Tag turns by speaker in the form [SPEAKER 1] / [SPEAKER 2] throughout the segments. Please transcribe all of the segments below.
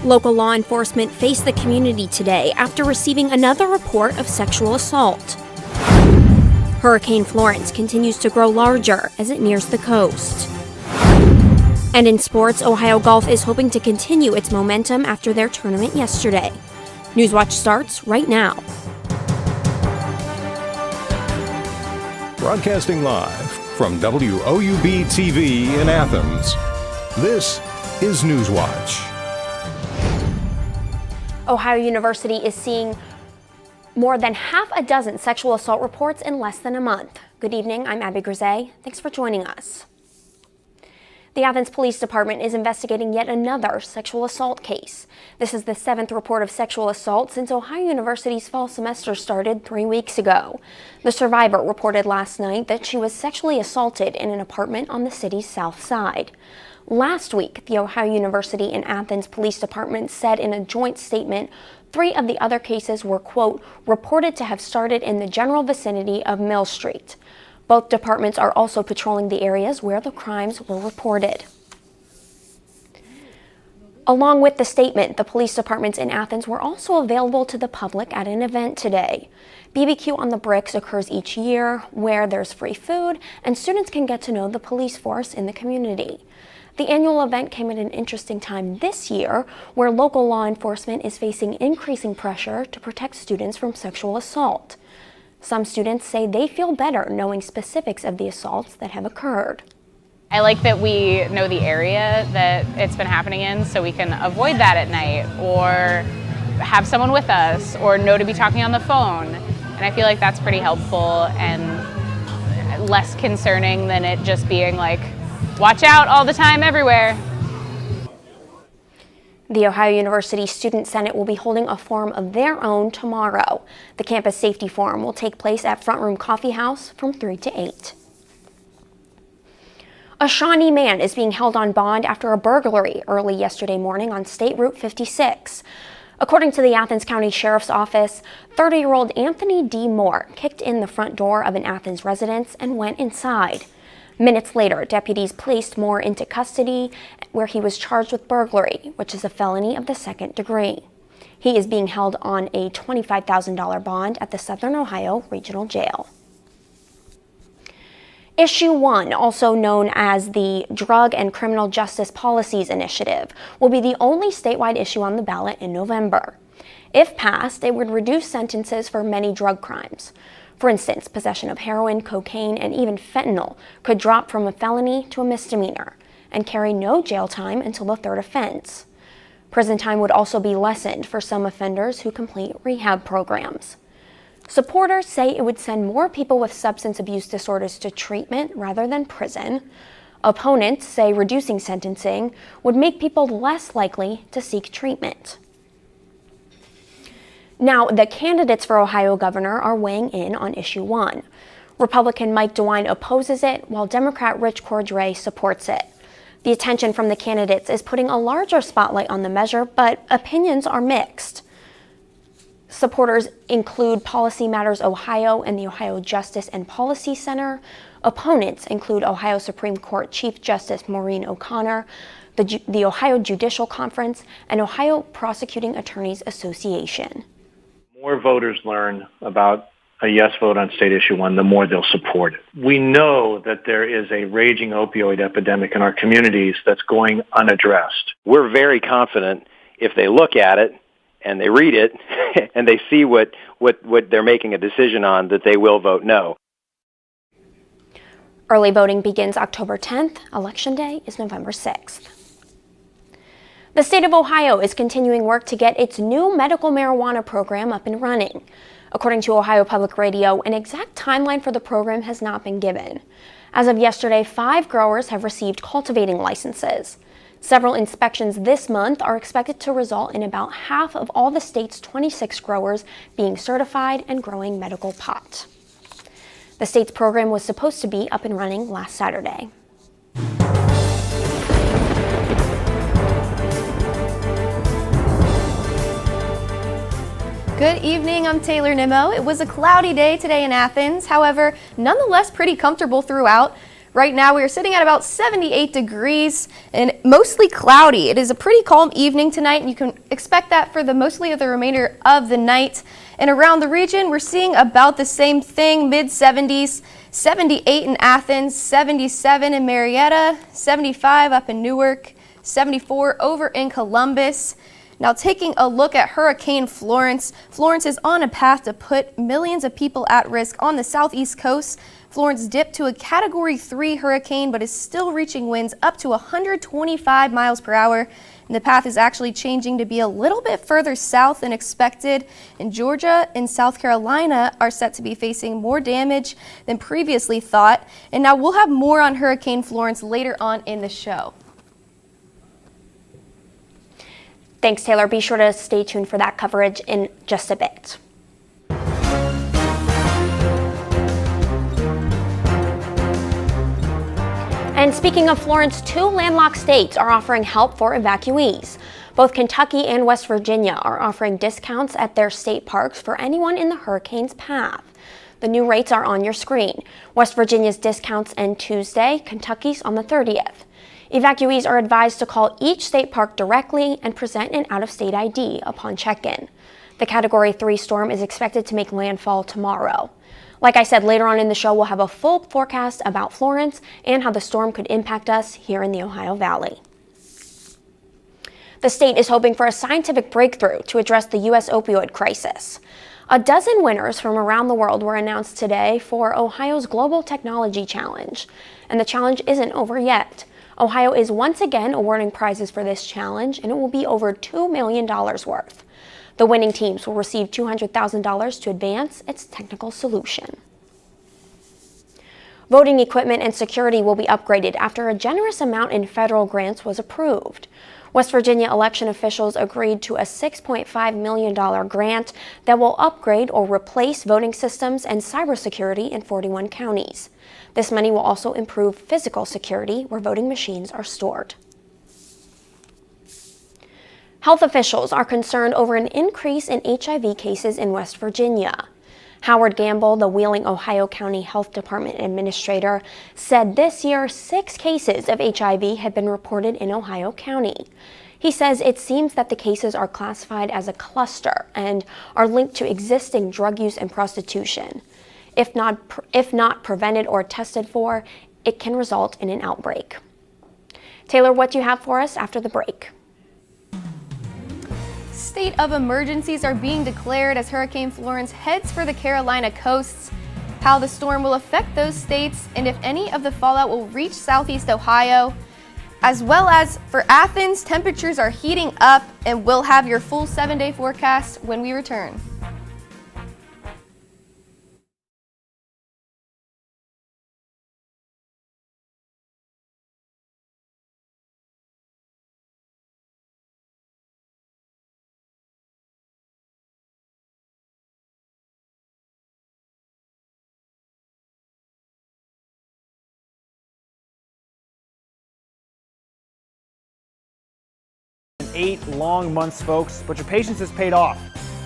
[SPEAKER 1] Local law enforcement faced the community today after receiving another report of sexual assault. Hurricane Florence continues to grow larger as it nears the coast. And in sports, Ohio Golf is hoping to continue its momentum after their tournament yesterday. Newswatch starts right now.
[SPEAKER 2] Broadcasting live from WOUB TV in Athens, this is Newswatch.
[SPEAKER 1] Ohio University is seeing more than half a dozen sexual assault reports in less than a month. Good evening, I'm Abby Grisey. Thanks for joining us. The Athens Police Department is investigating yet another sexual assault case. This is the 7th report of sexual assault since Ohio University's fall semester started 3 weeks ago. The survivor reported last night that she was sexually assaulted in an apartment on the city's south side. Last week, the Ohio University and Athens Police Department said in a joint statement 3 of the other cases were, quote, reported to have started in the general vicinity of Mill Street. Both departments are also patrolling the areas where the crimes were reported. Along with the statement, the police departments in Athens were also available to the public at an event today. BBQ on the Bricks occurs each year where there's free food and students can get to know the police force in the community. The annual event came at an interesting time this year where local law enforcement is facing increasing pressure to protect students from sexual assault. Some students say they feel better knowing specifics of the assaults that have occurred.
[SPEAKER 3] I like that we know the area that it's been happening in so we can avoid that at night or have someone with us or know to be talking on the phone. And I feel like that's pretty helpful and less concerning than it just being like, watch out all the time everywhere.
[SPEAKER 1] The Ohio University Student Senate will be holding a forum of their own tomorrow. The Campus Safety Forum will take place at Front Room Coffee House from 3 to 8. A Shawnee man is being held on bond after a burglary early yesterday morning on State Route 56. According to the Athens County Sheriff's Office, 30-year-old Anthony D. Moore kicked in the front door of an Athens residence and went inside. Minutes later, deputies placed Moore into custody where he was charged with burglary, which is a felony of the 2nd degree. He is being held on a $25,000 bond at the Southern Ohio Regional Jail. Issue 1, also known as the Drug and Criminal Justice Policies Initiative, will be the only statewide issue on the ballot in November. If passed, it would reduce sentences for many drug crimes. For instance, possession of heroin, cocaine, and even fentanyl could drop from a felony to a misdemeanor and carry no jail time until the 3rd offense. Prison time would also be lessened for some offenders who complete rehab programs. Supporters say it would send more people with substance abuse disorders to treatment rather than prison. Opponents say reducing sentencing would make people less likely to seek treatment. Now, the candidates for Ohio governor are weighing in on Issue 1. Republican Mike DeWine opposes it, while Democrat Rich Cordray supports it. The attention from the candidates is putting a larger spotlight on the measure, but opinions are mixed. Supporters include Policy Matters Ohio and the Ohio Justice and Policy Center. Opponents include Ohio Supreme Court Chief Justice Maureen O'Connor, the Ohio Judicial Conference, and Ohio Prosecuting Attorneys Association.
[SPEAKER 4] More voters learn about a yes vote on state issue 1, the more they'll support it. We know that there is a raging opioid epidemic in our communities that's going unaddressed.
[SPEAKER 5] We're very confident if they look at it and they read it and they see what they're making a decision on, that they will vote no.
[SPEAKER 1] Early voting begins October 10th. Election Day is November 6th. The state of Ohio is continuing work to get its new medical marijuana program up and running. According to Ohio Public Radio, an exact timeline for the program has not been given. As of yesterday, 5 growers have received cultivating licenses. Several inspections this month are expected to result in about half of all the state's 26 growers being certified and growing medical pot. The state's program was supposed to be up and running last Saturday.
[SPEAKER 6] Good evening, I'm Taylor Nimmo. It was a cloudy day today in Athens, however, nonetheless pretty comfortable throughout. Right now we are sitting at about 78 degrees and mostly cloudy. It is a pretty calm evening tonight, and you can expect that for mostly of the remainder of the night. And around the region, we're seeing about the same thing, mid-70s, 78 in Athens, 77 in Marietta, 75 up in Newark, 74 over in Columbus. Now taking a look at Hurricane Florence. Florence is on a path to put millions of people at risk on the southeast coast. Florence dipped to a Category 3 hurricane, but is still reaching winds up to 125 miles per hour. And the path is actually changing to be a little bit further south than expected. And Georgia and South Carolina are set to be facing more damage than previously thought. And now we'll have more on Hurricane Florence later on in the show.
[SPEAKER 1] Thanks, Taylor. Be sure to stay tuned for that coverage in just a bit. And speaking of Florence, 2 landlocked states are offering help for evacuees. Both Kentucky and West Virginia are offering discounts at their state parks for anyone in the hurricane's path. The new rates are on your screen. West Virginia's discounts end Tuesday, Kentucky's on the 30th. Evacuees are advised to call each state park directly and present an out-of-state ID upon check-in. The Category 3 storm is expected to make landfall tomorrow. Like I said, later on in the show, we'll have a full forecast about Florence and how the storm could impact us here in the Ohio Valley. The state is hoping for a scientific breakthrough to address the U.S. opioid crisis. A dozen winners from around the world were announced today for Ohio's Global Technology Challenge. And the challenge isn't over yet. Ohio is once again awarding prizes for this challenge, and it will be over $2 million worth. The winning teams will receive $200,000 to advance its technical solution. Voting equipment and security will be upgraded after a generous amount in federal grants was approved. West Virginia election officials agreed to a $6.5 million grant that will upgrade or replace voting systems and cybersecurity in 41 counties. This money will also improve physical security where voting machines are stored. Health officials are concerned over an increase in HIV cases in West Virginia. Howard Gamble, the Wheeling, Ohio County Health Department administrator, said this year 6 cases of HIV had been reported in Ohio County. He says it seems that the cases are classified as a cluster and are linked to existing drug use and prostitution. If not prevented or tested for, it can result in an outbreak. Taylor, what do you have for us after the break?
[SPEAKER 6] State of emergencies are being declared as Hurricane Florence heads for the Carolina coasts. How the storm will affect those states and if any of the fallout will reach southeast Ohio. As well as for Athens, temperatures are heating up, and we'll have your full 7-day forecast when we return.
[SPEAKER 7] Eight long months, folks, but your patience has paid off.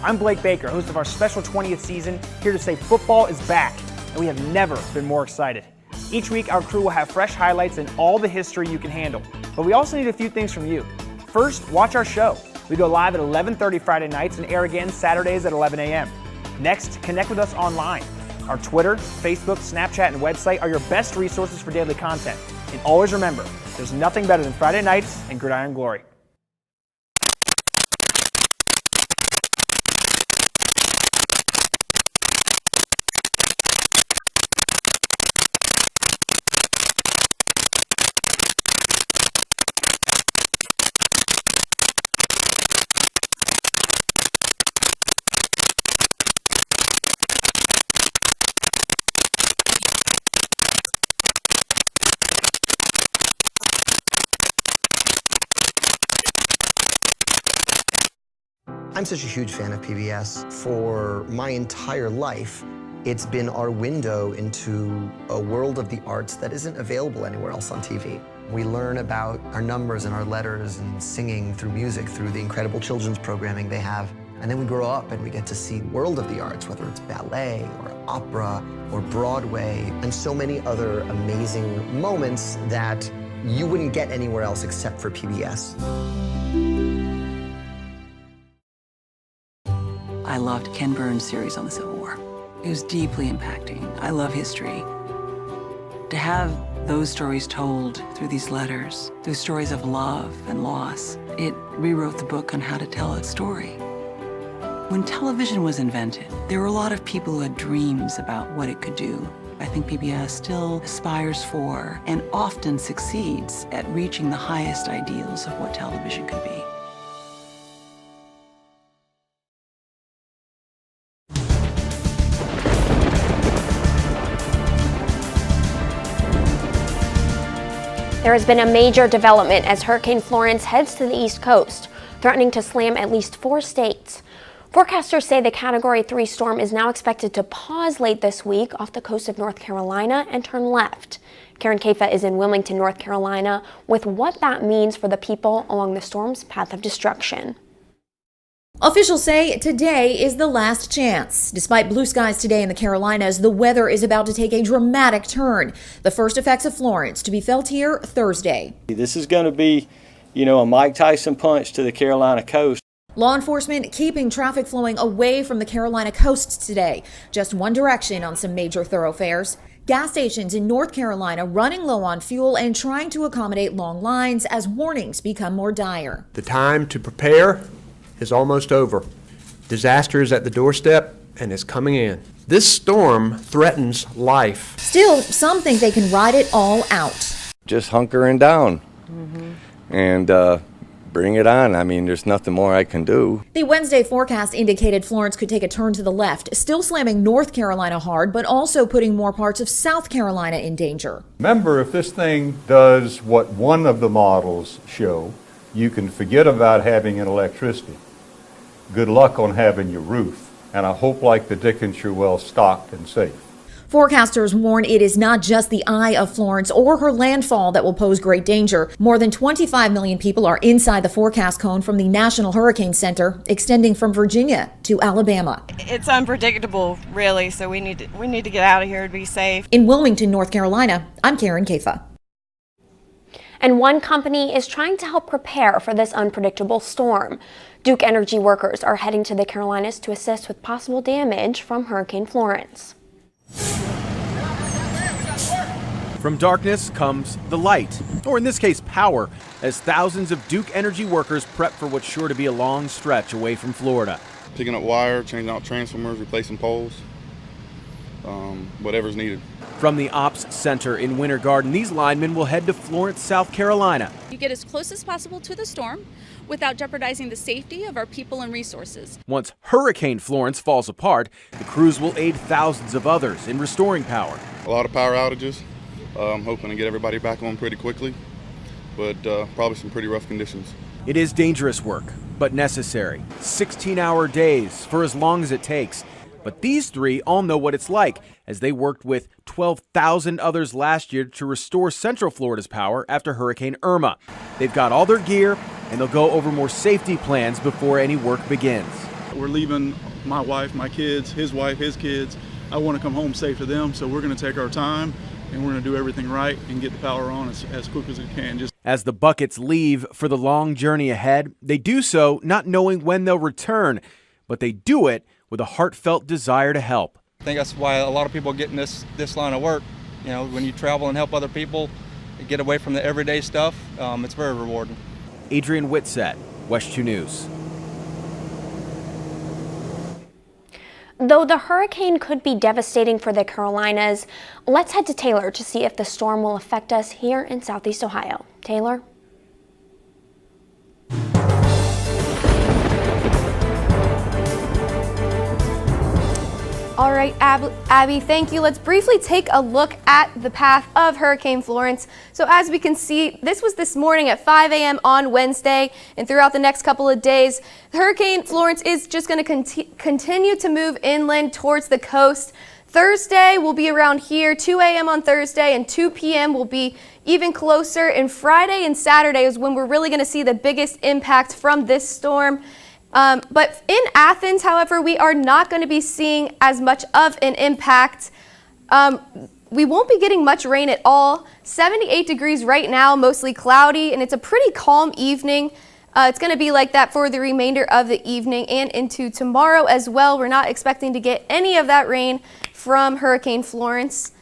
[SPEAKER 7] I'm Blake Baker, host of our special 20th season, here to say football is back, and we have never been more excited. Each week, our crew will have fresh highlights and all the history you can handle, but we also need a few things from you. First, watch our show. We go live at 11:30 Friday nights and air again Saturdays at 11 a.m. Next, connect with us online. Our Twitter, Facebook, Snapchat, and website are your best resources for daily content. And always remember, there's nothing better than Friday nights and Gridiron Glory.
[SPEAKER 8] I'm such a huge fan of PBS. For my entire life, it's been our window into a world of the arts that isn't available anywhere else on TV. We learn about our numbers and our letters and singing through music, through the incredible children's programming they have. And then we grow up and we get to see the world of the arts, whether it's ballet or opera or Broadway, and so many other amazing moments that you wouldn't get anywhere else except for PBS.
[SPEAKER 9] I loved Ken Burns' series on the Civil War. It was deeply impacting. I love history. To have those stories told through these letters, through stories of love and loss, it rewrote the book on how to tell a story. When television was invented, there were a lot of people who had dreams about what it could do. I think PBS still aspires for and often succeeds at reaching the highest ideals of what television could be.
[SPEAKER 1] There has been a major development as Hurricane Florence heads to the East Coast, threatening to slam at least 4 states. Forecasters say the Category 3 storm is now expected to pause late this week off the coast of North Carolina and turn left. Karen Kafa is in Wilmington, North Carolina, with what that means for the people along the storm's path of destruction.
[SPEAKER 10] Officials say today is the last chance. Despite blue skies today in the Carolinas, the weather is about to take a dramatic turn. The first effects of Florence to be felt here Thursday.
[SPEAKER 11] This is going to be, a Mike Tyson punch to the Carolina coast.
[SPEAKER 10] Law enforcement keeping traffic flowing away from the Carolina coast today. Just one direction on some major thoroughfares. Gas stations in North Carolina running low on fuel and trying to accommodate long lines as warnings become more dire.
[SPEAKER 12] The time to prepare is almost over. Disaster is at the doorstep and is coming in. This storm threatens life.
[SPEAKER 10] Still, some think they can ride it all out.
[SPEAKER 13] Just hunkering down and bring it on. I mean, there's nothing more I can do.
[SPEAKER 10] The Wednesday forecast indicated Florence could take a turn to the left, still slamming North Carolina hard, but also putting more parts of South Carolina in danger.
[SPEAKER 14] Remember, if this thing does what one of the models show, you can forget about having an electricity. Good luck on having your roof, and I hope like the Dickens you're well stocked and safe.
[SPEAKER 10] Forecasters warn it is not just the eye of Florence or her landfall that will pose great danger. More than 25 million people are inside the forecast cone from the National Hurricane Center, extending from Virginia to Alabama.
[SPEAKER 15] It's unpredictable, really, so we need to get out of here to be safe.
[SPEAKER 10] In Wilmington, North Carolina, I'm Karen Kafa.
[SPEAKER 1] And one company is trying to help prepare for this unpredictable storm. Duke Energy workers are heading to the Carolinas to assist with possible damage from Hurricane Florence.
[SPEAKER 16] From darkness comes the light, or in this case power, as thousands of Duke Energy workers prep for what's sure to be a long stretch away from Florida.
[SPEAKER 17] Picking up wire, changing out transformers, replacing poles, whatever's needed.
[SPEAKER 16] From the Ops Center in Winter Garden, these linemen will head to Florence, South Carolina.
[SPEAKER 18] You get as close as possible to the storm without jeopardizing the safety of our people and resources.
[SPEAKER 16] Once Hurricane Florence falls apart, the crews will aid thousands of others in restoring power.
[SPEAKER 17] A lot of power outages. I'm hoping to get everybody back on pretty quickly, but probably some pretty rough conditions.
[SPEAKER 16] It is dangerous work, but necessary. 16-hour days for as long as it takes. But these three all know what it's like, as they worked with 12,000 others last year to restore Central Florida's power after Hurricane Irma. They've got all their gear, and they'll go over more safety plans before any work begins.
[SPEAKER 19] We're leaving my wife, my kids, his wife, his kids. I want to come home safe to them, so we're going to take our time, and we're going to do everything right and get the power on as quick as we can.
[SPEAKER 16] As the buckets leave for the long journey ahead, they do so not knowing when they'll return, but they do it with a heartfelt desire to help.
[SPEAKER 20] I think that's why a lot of people get in this line of work. You know, when you travel and help other people, get away from the everyday stuff, it's very rewarding.
[SPEAKER 16] Adrian Whitsett, West 2 News.
[SPEAKER 1] Though the hurricane could be devastating for the Carolinas, let's head to Taylor to see if the storm will affect us here in Southeast Ohio. Taylor?
[SPEAKER 6] All right, Abby, thank you. Let's briefly take a look at the path of Hurricane Florence. So as we can see, this was this morning at 5 a.m. on Wednesday, and throughout the next couple of days, Hurricane Florence is just going to continue to move inland towards the coast. Thursday will be around here, 2 a.m. on Thursday, and 2 p.m. will be even closer. And Friday and Saturday is when we're really going to see the biggest impact from this storm. But in Athens, however, we are not going to be seeing as much of an impact. We won't be getting much rain at all. 78 degrees right now, mostly cloudy, and it's a pretty calm evening. It's going to be like that for the remainder of the evening and into tomorrow as well. We're not expecting to get any of that rain from Hurricane Florence.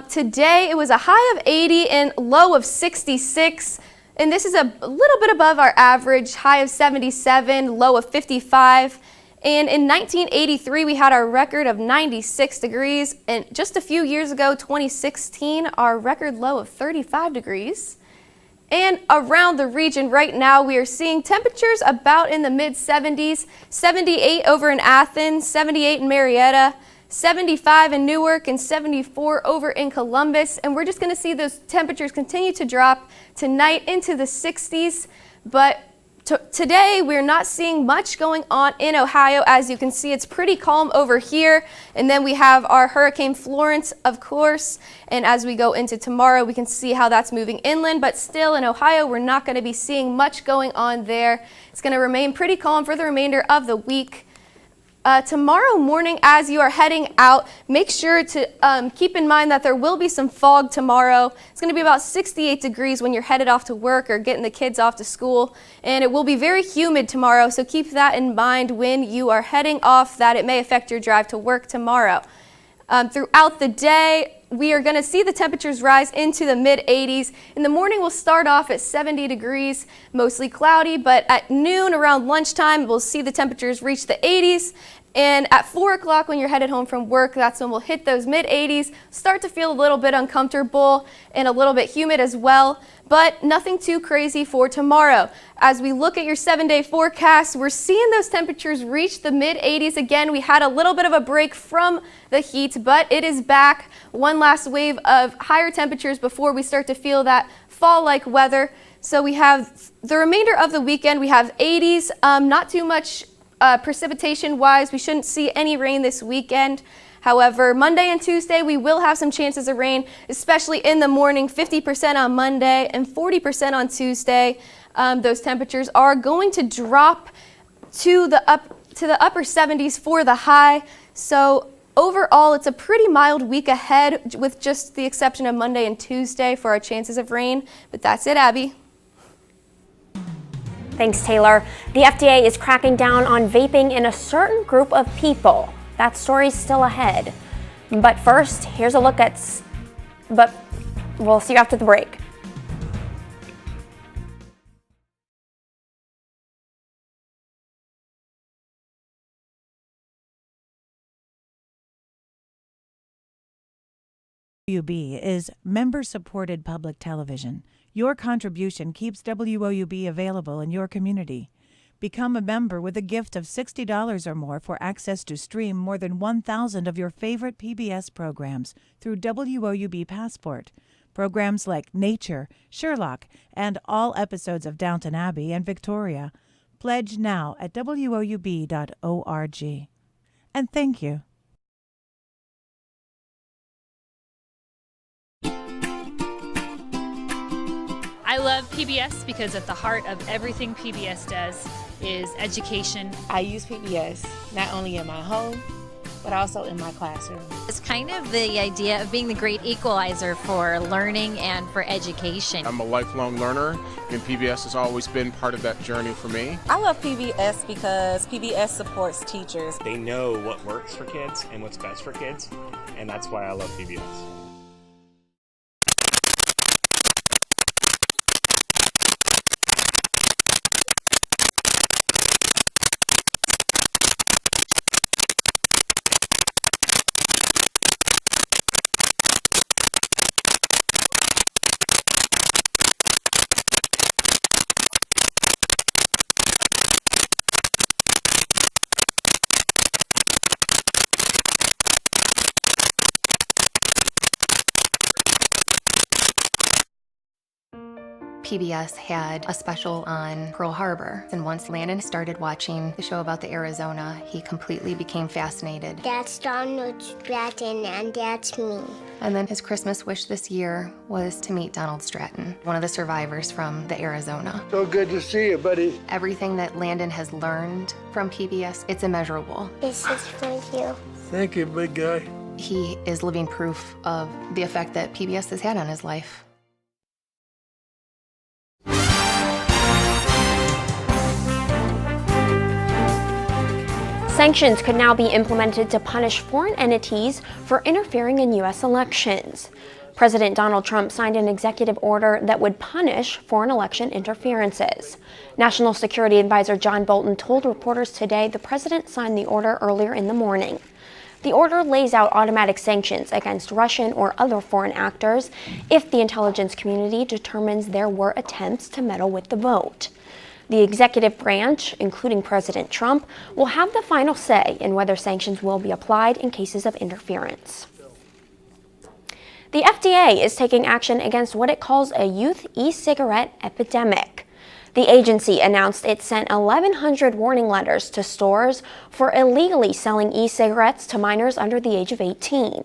[SPEAKER 6] Today, it was a high of 80 and low of 66. And this is a little bit above our average, high of 77, low of 55. And in 1983, we had our record of 96 degrees. And just a few years ago, 2016, our record low of 35 degrees. And around the region right now, we are seeing temperatures about in the mid-70s, 78 over in Athens, 78 in Marietta, 75 in Newark, and 74 over in Columbus. And we're just going to see those temperatures continue to drop tonight into the 60s. But today, we're not seeing much going on in Ohio. As you can see, it's pretty calm over here. And then we have our Hurricane Florence, of course. And as we go into tomorrow, we can see how that's moving inland. But still, in Ohio, we're not going to be seeing much going on there. It's going to remain pretty calm for the remainder of the week. Tomorrow morning, as you are heading out, make sure to keep in mind that there will be some fog tomorrow. It's going to be about 68 degrees when you're headed off to work or getting the kids off to school. And it will be very humid tomorrow, so keep that in mind when you are heading off, that it may affect your drive to work tomorrow. Throughout the day, we are going to see the temperatures rise into the mid-80s. In the morning, we'll start off at 70 degrees, mostly cloudy, but at noon, around lunchtime, we'll see the temperatures reach the 80s. And at 4 o'clock when you're headed home from work, that's when we'll hit those mid-80s, start to feel a little bit uncomfortable and a little bit humid as well, but nothing too crazy for tomorrow. As we look at your 7-day forecast, we're seeing those temperatures reach the mid-80s again. We had a little bit of a break from the heat, but it is back. One last wave of higher temperatures before we start to feel that fall-like weather. So we have the remainder of the weekend, we have 80s, not too much precipitation-wise. We shouldn't see any rain this weekend. However, Monday and Tuesday, we will have some chances of rain, especially in the morning, 50% on Monday and 40% on Tuesday. Those temperatures are going to drop to the upper 70s for the high. So overall, it's a pretty mild week ahead with just the exception of Monday and Tuesday for our chances of rain. But that's it, Abby.
[SPEAKER 1] Thanks, Taylor. The FDA is cracking down on vaping in a certain group of people. That story's still ahead. But first, here's a look at... But we'll see you after the break.
[SPEAKER 21] WOUB is member-supported public television. Your contribution keeps WOUB available in your community. Become a member with a gift of $60 or more for access to stream more than 1,000 of your favorite PBS programs through WOUB Passport. Programs like Nature, Sherlock, and all episodes of Downton Abbey and Victoria. Pledge now at woub.org. And thank you.
[SPEAKER 22] I love PBS because at the heart of everything PBS does is education.
[SPEAKER 23] I use PBS not only in my home, but also in my classroom.
[SPEAKER 24] It's kind of the idea of being the great equalizer for learning and for education.
[SPEAKER 25] I'm a lifelong learner, and PBS has always been part of that journey for me.
[SPEAKER 26] I love PBS because PBS supports teachers.
[SPEAKER 27] They know what works for kids and what's best for kids, and that's why I love PBS.
[SPEAKER 2] PBS had a special on Pearl Harbor, and once Landon started watching the show about the Arizona, he completely became fascinated.
[SPEAKER 3] That's Donald Stratton, and that's me.
[SPEAKER 2] And then his Christmas wish this year was to meet Donald Stratton, one of the survivors from the Arizona.
[SPEAKER 4] So good to see you, buddy.
[SPEAKER 2] Everything that Landon has learned from PBS, it's immeasurable.
[SPEAKER 3] This is for you.
[SPEAKER 4] Thank you, big guy.
[SPEAKER 2] He is living proof of the effect that PBS has had on his life.
[SPEAKER 1] Sanctions could now be implemented to punish foreign entities for interfering in U.S. elections. President Donald Trump signed an executive order that would punish foreign election interferences. National Security Advisor John Bolton told reporters today the president signed the order earlier in the morning. The order lays out automatic sanctions against Russian or other foreign actors if the intelligence community determines there were attempts to meddle with the vote. The executive branch, including President Trump, will have the final say in whether sanctions will be applied in cases of interference. The FDA is taking action against what it calls a youth e-cigarette epidemic. The agency announced it sent 1,100 warning letters to stores for illegally selling e-cigarettes to minors under the age of 18.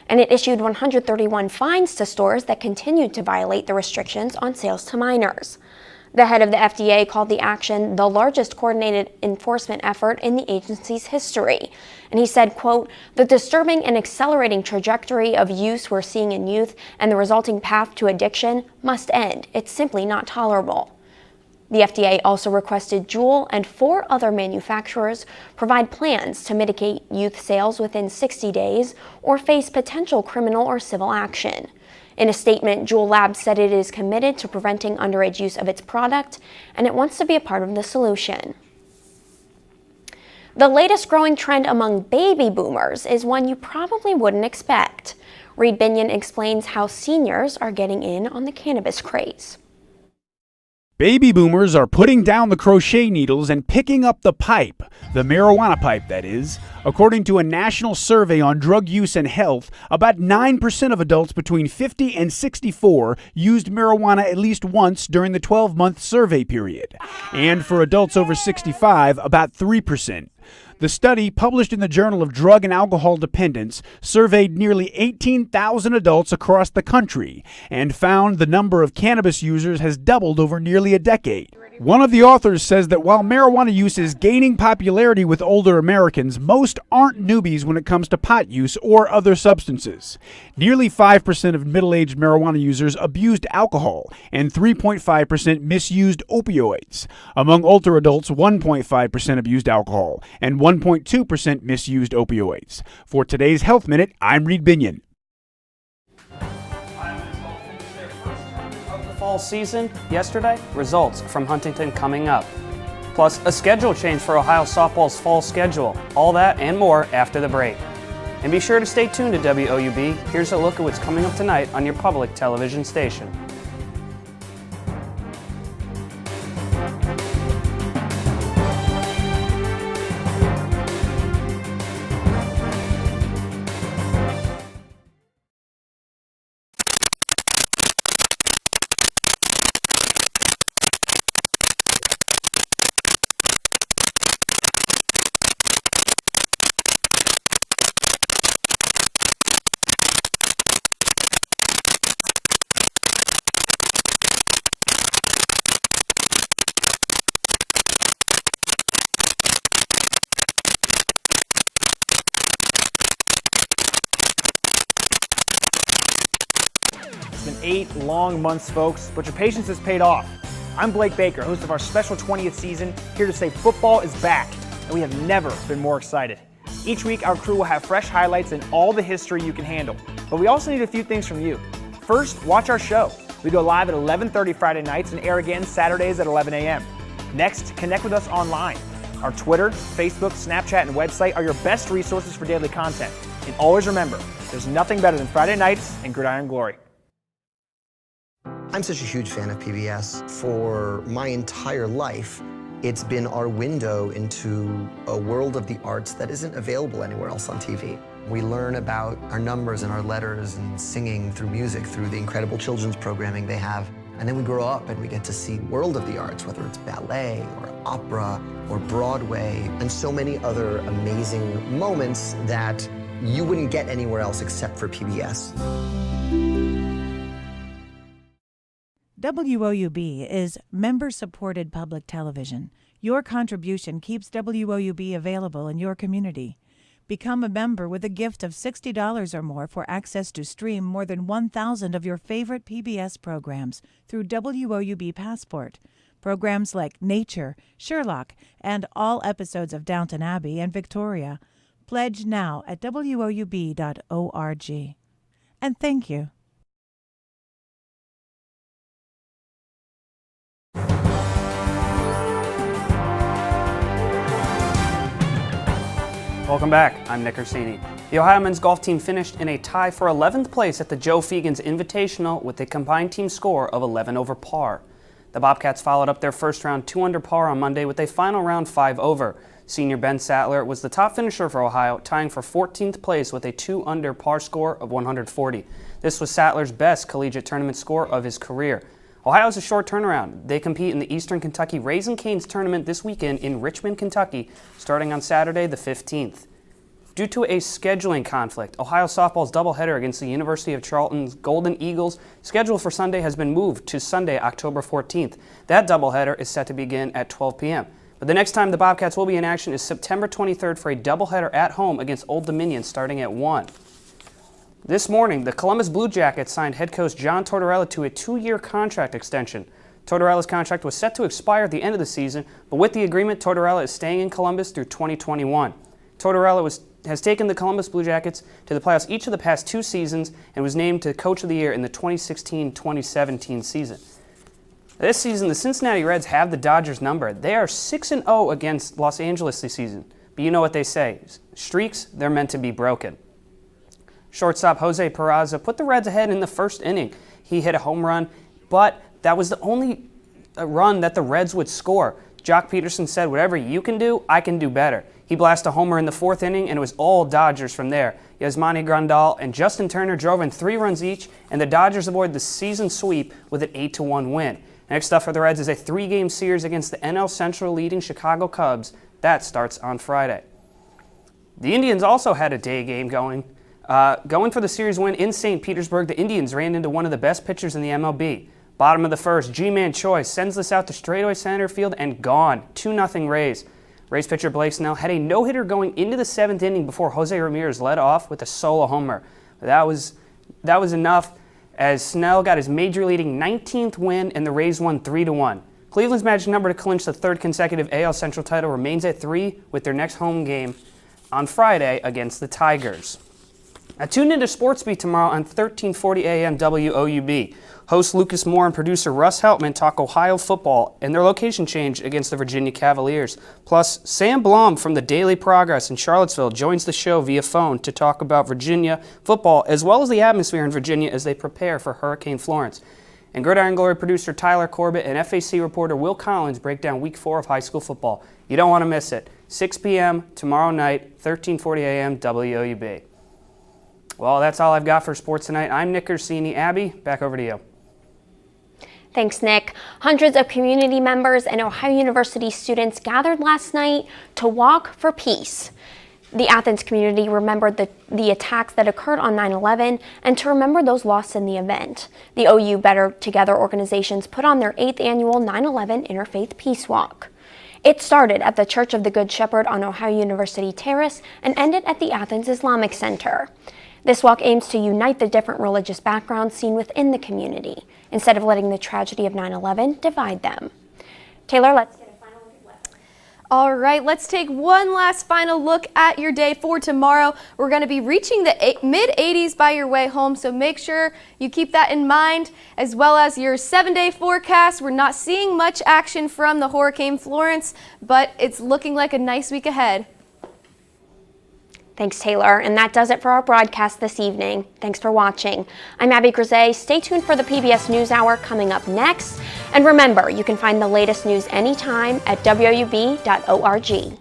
[SPEAKER 1] And it issued 131 fines to stores that continued to violate the restrictions on sales to minors. The head of the FDA called the action the largest coordinated enforcement effort in the agency's history. And he said, quote, "The disturbing and accelerating trajectory of use we're seeing in youth and the resulting path to addiction must end. It's simply not tolerable." The FDA also requested Juul and 4 other manufacturers provide plans to mitigate youth sales within 60 days or face potential criminal or civil action. In a statement, Juul Labs said it is committed to preventing underage use of its product, and it wants to be a part of the solution. The latest growing trend among baby boomers is one you probably wouldn't expect. Reed Binion explains how seniors are getting in on the cannabis craze.
[SPEAKER 16] Baby boomers are putting down the crochet needles and picking up the pipe, the marijuana pipe, that is. According to a national survey on drug use and health, about 9% of adults between 50 and 64 used marijuana at least once during the 12-month survey period. And for adults over 65, about 3%. The study, published in the Journal of Drug and Alcohol Dependence, surveyed nearly 18,000 adults across the country and found the number of cannabis users has doubled over nearly a decade. One of the authors says that while marijuana use is gaining popularity with older Americans, most aren't newbies when it comes to pot use or other substances. Nearly 5% of middle-aged marijuana users abused alcohol, and 3.5% misused opioids. Among older adults, 1.5% abused alcohol, and 1.2% misused opioids. For today's Health Minute, I'm Reed Binion.
[SPEAKER 5] Fall season yesterday, results from Huntington coming up. Plus, a schedule change for Ohio softball's fall schedule. All that and more after the break. And be sure to stay tuned to WOUB. Here's a look at what's coming up tonight on your public television station.
[SPEAKER 7] It's been 8 long months, folks, but your patience has paid off. I'm Blake Baker, host of our special 20th season, here to say football is back, and we have never been more excited. Each week, our crew will have fresh highlights and all the history you can handle, but we also need a few things from you. First, watch our show. We go live at 11:30 Friday nights and air again Saturdays at 11 a.m. Next, connect with us online. Our Twitter, Facebook, Snapchat, and website are your best resources for daily content. And always remember, there's nothing better than Friday nights and Gridiron Glory.
[SPEAKER 8] I'm such a huge fan of PBS. For my entire life, it's been our window into a world of the arts that isn't available anywhere else on TV. We learn about our numbers and our letters and singing through music, through the incredible children's programming they have. And then we grow up and we get to see world of the arts, whether it's ballet or opera or Broadway, and so many other amazing moments that you wouldn't get anywhere else except for PBS.
[SPEAKER 21] WOUB is member-supported public television. Your contribution keeps WOUB available in your community. Become a member with a gift of $60 or more for access to stream more than 1,000 of your favorite PBS programs through WOUB Passport. Programs like Nature, Sherlock, and all episodes of Downton Abbey and Victoria. Pledge now at woub.org. And thank you.
[SPEAKER 5] Welcome back. I'm Nick Orsini. The Ohio men's golf team finished in a tie for 11th place at the Joe Fegans Invitational with a combined team score of 11 over par. The Bobcats followed up their first round 2 under par on Monday with a final round 5 over. Senior Ben Sattler was the top finisher for Ohio, tying for 14th place with a 2 under par score of 140. This was Sattler's best collegiate tournament score of his career. Ohio is a short turnaround. They compete in the Eastern Kentucky Raising Cane's tournament this weekend in Richmond, Kentucky, starting on Saturday the 15th. Due to a scheduling conflict, Ohio softball's doubleheader against the University of Charlton's Golden Eagles, scheduled for Sunday, has been moved to Sunday, October 14th. That doubleheader is set to begin at 12 p.m. But the next time the Bobcats will be in action is September 23rd for a doubleheader at home against Old Dominion starting at 1. This morning, the Columbus Blue Jackets signed head coach John Tortorella to a 2-year contract extension. Tortorella's contract was set to expire at the end of the season, but with the agreement, Tortorella is staying in Columbus through 2021. Tortorella has taken the Columbus Blue Jackets to the playoffs each of the past 2 seasons and was named to Coach of the Year in the 2016-2017 season. This season, the Cincinnati Reds have the Dodgers' number. They are 6-0 against Los Angeles this season. But you know what they say, streaks, they're meant to be broken. Shortstop Jose Peraza put the Reds ahead in the first inning. He hit a home run, but that was the only run that the Reds would score. Jock Peterson said, "Whatever you can do, I can do better." He blasted a homer in the 4th inning, and it was all Dodgers from there. Yasmani Grandal and Justin Turner drove in 3 runs each, and the Dodgers avoided the season sweep with an 8-1 win. Next up for the Reds is a 3-game series against the NL Central leading Chicago Cubs. That starts on Friday. The Indians also had a day game going. Going for the series win in St. Petersburg, the Indians ran into one of the best pitchers in the MLB. Bottom of the first, G-Man Choi sends this out to straightaway center field and gone. 2-0 Rays. Rays pitcher Blake Snell had a no-hitter going into the 7th inning before Jose Ramirez led off with a solo homer. That was enough as Snell got his major-leading 19th win and the Rays won 3-1. Cleveland's magic number to clinch the 3rd consecutive AL Central title remains at 3 with their next home game on Friday against the Tigers. Now tune into SportsBeat tomorrow on 1340 AM WOUB. Host Lucas Moore and producer Russ Heltman talk Ohio football and their location change against the Virginia Cavaliers. Plus, Sam Blom from the Daily Progress in Charlottesville joins the show via phone to talk about Virginia football as well as the atmosphere in Virginia as they prepare for Hurricane Florence. And Gridiron Glory producer Tyler Corbett and FAC reporter Will Collins break down Week 4 of high school football. You don't want to miss it. 6 p.m. tomorrow night, 1340 AM WOUB. Well, that's all I've got for sports tonight. I'm Nick Orsini. Abby, back over to you.
[SPEAKER 1] Thanks, Nick. Hundreds of community members and Ohio University students gathered last night to walk for peace. The Athens community remembered the attacks that occurred on 9/11 and to remember those lost in the event. The OU Better Together organizations put on their 8th annual 9/11 Interfaith Peace Walk. It started at the Church of the Good Shepherd on Ohio University Terrace and ended at the Athens Islamic Center. This walk aims to unite the different religious backgrounds seen within the community, instead of letting the tragedy of 9/11 divide them. Taylor, let's get a final look at weather.
[SPEAKER 6] All right, let's take one last final look at your day for tomorrow. We're going to be reaching the mid-80s by your way home, so make sure you keep that in mind, as well as your 7-day forecast. We're not seeing much action from the Hurricane Florence, but it's looking like a nice week ahead.
[SPEAKER 1] Thanks, Taylor. And that does it for our broadcast this evening. Thanks for watching. I'm Abby Grisey. Stay tuned for the PBS NewsHour coming up next. And remember, you can find the latest news anytime at woub.org.